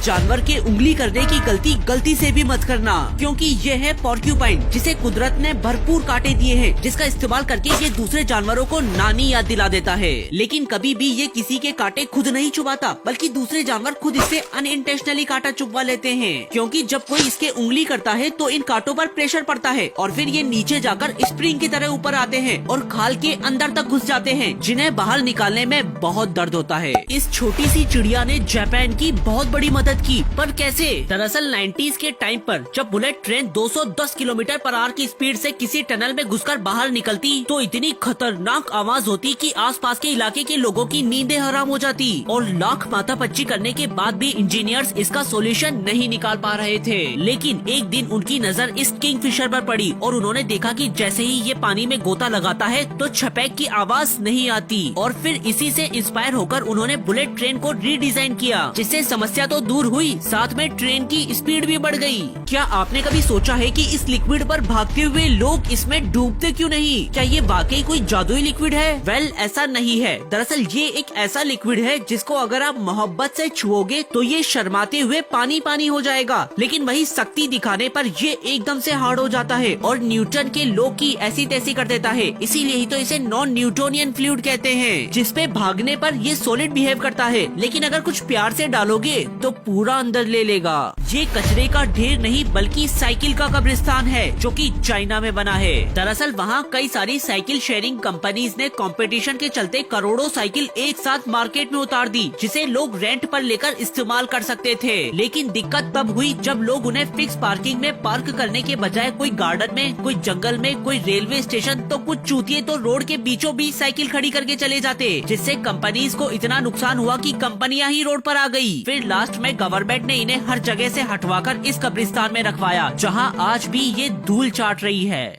जानवर के उंगली करने की गलती से भी मत करना, क्योंकि ये है पोर्क्यूपाइन, जिसे कुदरत ने भरपूर कांटे दिए हैं, जिसका इस्तेमाल करके ये दूसरे जानवरों को नानी याद दिला देता है। लेकिन कभी भी ये किसी के कांटे खुद नहीं चुबाता, बल्कि दूसरे जानवर खुद इससे अनइंटेंशनली कांटा चुबवा लेते हैं, क्योंकि जब कोई इसके उंगली करता है तो इन कांटों पर प्रेशर पड़ता है और फिर ये नीचे जाकर स्प्रिंग की तरह ऊपर आते हैं और खाल के अंदर तक घुस जाते हैं, जिन्हें बाहर निकालने में बहुत दर्द होता है। इस छोटी सी चिड़िया ने जापान की बहुत बड़ी मदद की, पर कैसे? दरअसल 90s के टाइम पर जब bullet train 210 kilometre per hour की स्पीड से किसी टनल में घुसकर बाहर निकलती तो इतनी खतरनाक आवाज होती कि आसपास के इलाके के लोगों की नींदें हराम हो जाती, और लाख माथापच्ची करने के बाद भी इंजीनियर्स इसका सोल्यूशन नहीं निकाल पा रहे थे। लेकिन एक दिन उनकी नजर इस किंगफिशर पर पड़ी और उन्होंने देखा कि जैसे ही ये पानी में गोता लगाता है तो छपेक की आवाज नहीं आती, और फिर इसी से इंस्पायर होकर उन्होंने बुलेट ट्रेन को रीडिजाइन किया, जिससे समस्या तो दूर हुई, साथ में ट्रेन की स्पीड भी बढ़ गई। क्या आपने कभी सोचा है कि इस लिक्विड पर भागते हुए लोग इसमें डूबते क्यों नहीं? क्या ये वाकई कोई जादुई लिक्विड है? वेल, ऐसा नहीं है। दरअसल ये एक ऐसा लिक्विड है जिसको अगर आप मोहब्बत से छुओगे तो ये शर्माते हुए पानी पानी हो जाएगा, लेकिन वही सख्ती दिखाने पर ये एकदम से हार्ड हो जाता है और न्यूटन के लॉ की ऐसी तैसी कर देता है। इसीलिए ही तो इसे नॉन न्यूटोनियन फ्लूइड कहते हैं, जिसपे भागने पर ये सॉलिड बिहेव करता है, लेकिन अगर कुछ प्यार से डालोगे तो पूरा अंदर ले लेगा। ये कचरे का ढेर नहीं बल्कि साइकिल का कब्रिस्तान है, जो कि चाइना में बना है। दरअसल वहाँ कई सारी साइकिल शेयरिंग कंपनीज ने कंपटीशन के चलते करोड़ों साइकिल एक साथ मार्केट में उतार दी, जिसे लोग रेंट पर लेकर इस्तेमाल कर सकते थे। लेकिन दिक्कत तब हुई जब लोग उन्हें फिक्स पार्किंग में पार्क करने के बजाय कोई गार्डन में, कोई जंगल में, कोई रेलवे स्टेशन, तो कुछ चूतिए तो रोड के बीचों बीच साइकिल खड़ी करके चले जाते, जिससे कंपनीज को इतना नुकसान हुआ कि कंपनियां ही रोड पर आ गई। फिर लास्ट में गवर्नमेंट ने इन्हें हर जगह से हटवाकर इस कब्रिस्तान में रखवाया, जहां आज भी ये धूल चाट रही है।